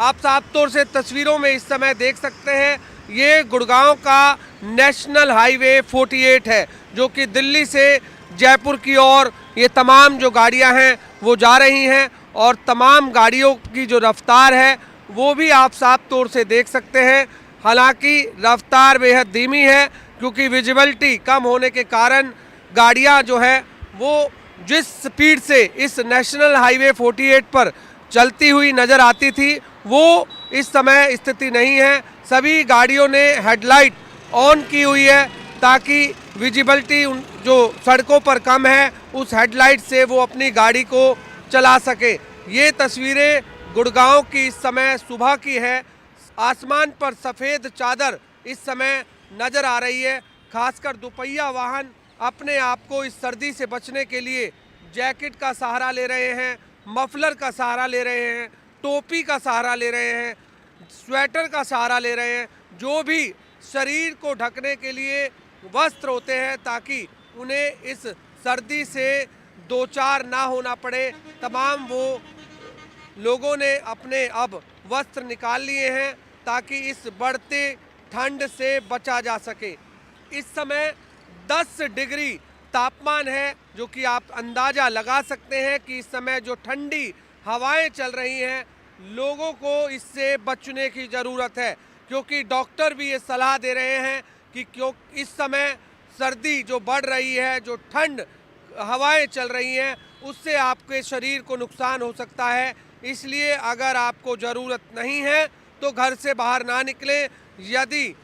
आप साफ तौर से तस्वीरों में इस समय देख सकते हैं, ये गुड़गांव का नेशनल हाईवे 48 है, जो कि दिल्ली से जयपुर की ओर ये तमाम जो गाड़ियां हैं वो जा रही हैं, और तमाम गाड़ियों की जो रफ्तार है वो भी आप साफ तौर से देख सकते हैं। हालांकि रफ्तार बेहद धीमी है, क्योंकि विजिबिलिटी कम होने के कारण गाड़ियां जो है वो जिस स्पीड से इस नेशनल हाईवे 48 पर चलती हुई नज़र आती थी वो इस समय स्थिति नहीं है। सभी गाड़ियों ने हेडलाइट ऑन की हुई है, ताकि विजिबिलिटी जो सड़कों पर कम है उस हेडलाइट से वो अपनी गाड़ी को चला सके। ये तस्वीरें गुड़गांव की इस समय सुबह की है। आसमान पर सफ़ेद चादर इस समय नज़र आ रही है। खासकर दोपहिया वाहन अपने आप को इस सर्दी से बचने के लिए जैकेट का सहारा ले रहे हैं, मफलर का सहारा ले रहे हैं, टोपी का सहारा ले रहे हैं, स्वेटर का सहारा ले रहे हैं, जो भी शरीर को ढकने के लिए वस्त्र होते हैं, ताकि उन्हें इस सर्दी से दो चार ना होना पड़े। तमाम वो लोगों ने अपने अब वस्त्र निकाल लिए हैं, ताकि इस बढ़ते ठंड से बचा जा सके। इस समय 10 डिग्री तापमान है, जो कि आप अंदाज़ा लगा सकते हैं कि इस समय जो ठंडी हवाएं चल रही हैं, लोगों को इससे बचने की ज़रूरत है, क्योंकि डॉक्टर भी ये सलाह दे रहे हैं कि क्यों इस समय सर्दी जो बढ़ रही है, जो ठंड हवाएं चल रही हैं, उससे आपके शरीर को नुकसान हो सकता है। इसलिए अगर आपको ज़रूरत नहीं है तो घर से बाहर ना निकलें। यदि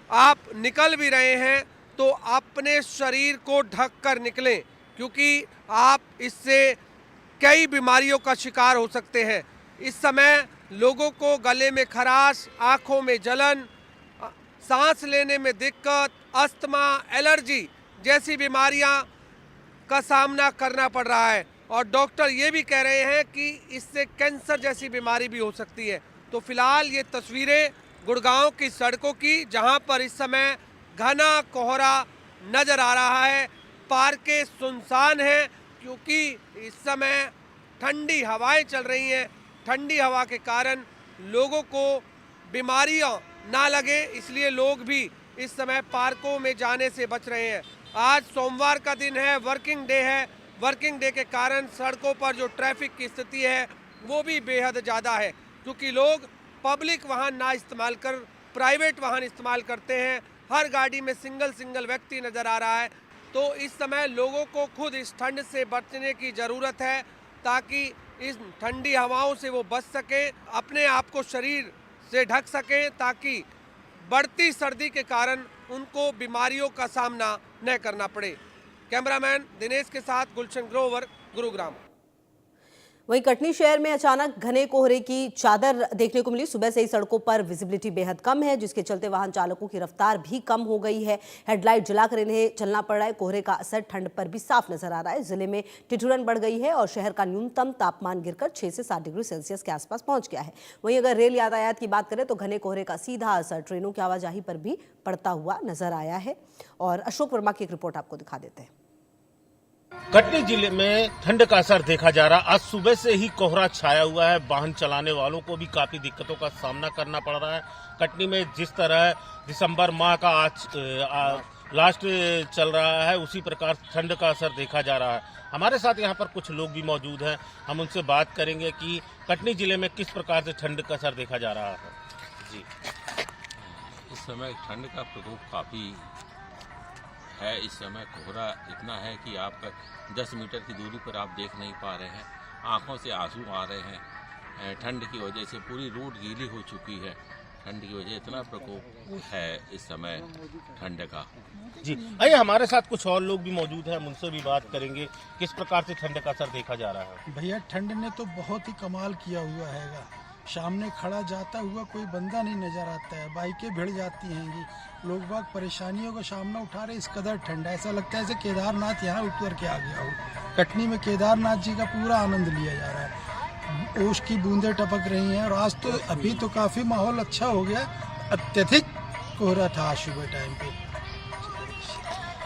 आप निकल भी रहे हैं तो अपने शरीर को ढक कर निकलें, क्योंकि आप इससे कई बीमारियों का शिकार हो सकते हैं। इस समय लोगों को गले में खराश, आँखों में जलन, सांस लेने में दिक्कत, अस्थमा, एलर्जी जैसी बीमारियां का सामना करना पड़ रहा है, और डॉक्टर ये भी कह रहे हैं कि इससे कैंसर जैसी बीमारी भी हो सकती है। तो फिलहाल ये तस्वीरें गुड़गांव की सड़कों की, जहां पर इस समय घना कोहरा नज़र आ रहा है। पार्कें सुनसान हैं, क्योंकि इस समय ठंडी हवाएं चल रही हैं। ठंडी हवा के कारण लोगों को बीमारियां ना लगे, इसलिए लोग भी इस समय पार्कों में जाने से बच रहे हैं। आज सोमवार का दिन है, वर्किंग डे है। वर्किंग डे के कारण सड़कों पर जो ट्रैफिक की स्थिति है वो भी बेहद ज़्यादा है, क्योंकि लोग पब्लिक वाहन ना इस्तेमाल कर प्राइवेट वाहन इस्तेमाल करते हैं। हर गाड़ी में सिंगल व्यक्ति नज़र आ रहा है। तो इस समय लोगों को खुद इस ठंड से बचने की ज़रूरत है, ताकि इस ठंडी हवाओं से वो बच सके, अपने आप को शरीर से ढक सके, ताकि बढ़ती सर्दी के कारण उनको बीमारियों का सामना न करना पड़े। कैमरामैन दिनेश के साथ गुलशन ग्रोवर, गुरुग्राम। वहीं कटनी शहर में अचानक घने कोहरे की चादर देखने को मिली। सुबह से ही सड़कों पर विजिबिलिटी बेहद कम है, जिसके चलते वाहन चालकों की रफ्तार भी कम हो गई है। हेडलाइट जलाकर इन्हें चलना पड़ रहा है। कोहरे का असर ठंड पर भी साफ नजर आ रहा है। जिले में ठिठुरन बढ़ गई है और शहर का न्यूनतम तापमान गिरकर 6 से 7 डिग्री सेल्सियस के आसपास पहुंच गया है। वहीं अगर रेल यातायात की बात करें तो घने कोहरे का सीधा असर ट्रेनों की आवाजाही पर भी पड़ता हुआ नजर आया है। और अशोक वर्मा की एक रिपोर्ट आपको दिखा देते हैं। कटनी जिले में ठंड का असर देखा जा रहा। आज सुबह से ही कोहरा छाया हुआ है। वाहन चलाने वालों को भी काफी दिक्कतों का सामना करना पड़ रहा है। कटनी में जिस तरह दिसंबर माह का आज लास्ट चल रहा है, उसी प्रकार ठंड का असर देखा जा रहा है। हमारे साथ यहाँ पर कुछ लोग भी मौजूद हैं। हम उनसे बात करेंगे कि कटनी जिले में किस प्रकार से ठंड का असर देखा जा रहा है। जी, इस समय ठंड का प्रकोप काफी है। इस समय कोहरा इतना है कि आप 10 मीटर की दूरी पर आप देख नहीं पा रहे हैं। आंखों से आंसू आ रहे हैं। ठंड की वजह से पूरी रोड गीली हो चुकी है। ठंड की वजह इतना प्रकोप है इस समय ठंड का। जी, आइए हमारे साथ कुछ और लोग भी मौजूद हैं, उनसे भी बात करेंगे किस प्रकार से ठंड का असर देखा जा रहा है। भैया, ठंड ने तो बहुत ही कमाल किया हुआ है। सामने खड़ा जाता हुआ कोई बंदा नहीं नजर आता है। बाइकें भिड़ जाती हैं, लोग बाग परेशानियों का सामना उठा रहे। इस कदर ठंड, ऐसा लगता है जैसे केदारनाथ यहाँ उतर के आ गया हो। कटनी में केदारनाथ जी का पूरा आनंद लिया जा रहा है। ओस की बूंदें टपक रही हैं, और आज तो अभी तो काफी माहौल अच्छा हो गया। अत्यधिक कोहरा था सुबह टाइम पे।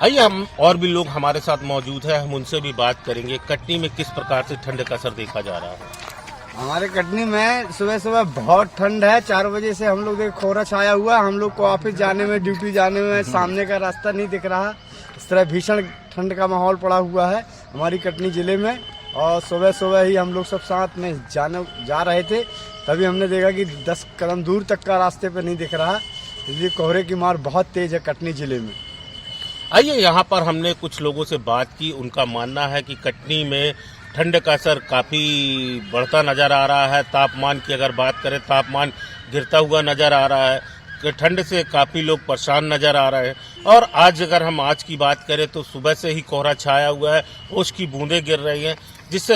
आइए हम और भी लोग हमारे साथ मौजूद हैं, हम उनसे भी बात करेंगे कटनी में किस प्रकार से ठंड का असर देखा जा रहा है। हमारे कटनी में सुबह सुबह बहुत ठंड है। 4 बजे से हम लोग देख कोहरा छाया हुआ है। हम लोग को ऑफिस जाने में, ड्यूटी जाने में सामने का रास्ता नहीं दिख रहा। इस तरह भीषण ठंड का माहौल पड़ा हुआ है हमारी कटनी जिले में। और सुबह सुबह ही हम लोग सब साथ में जा रहे थे, तभी हमने देखा कि 10 कदम दूर तक का रास्ते पे नहीं दिख रहा। इसलिए कोहरे की मार बहुत तेज है कटनी जिले में। आइए यहाँ पर हमने कुछ लोगों से बात की। उनका मानना है कि कटनी में ठंड का असर काफी बढ़ता नजर आ रहा है। तापमान की अगर बात करें, तापमान गिरता हुआ नजर आ रहा है। ठंड से काफी लोग परेशान नजर आ रहे हैं। और आज की बात करें तो सुबह से ही कोहरा छाया हुआ है, ओस की बूंदें गिर रही हैं, जिससे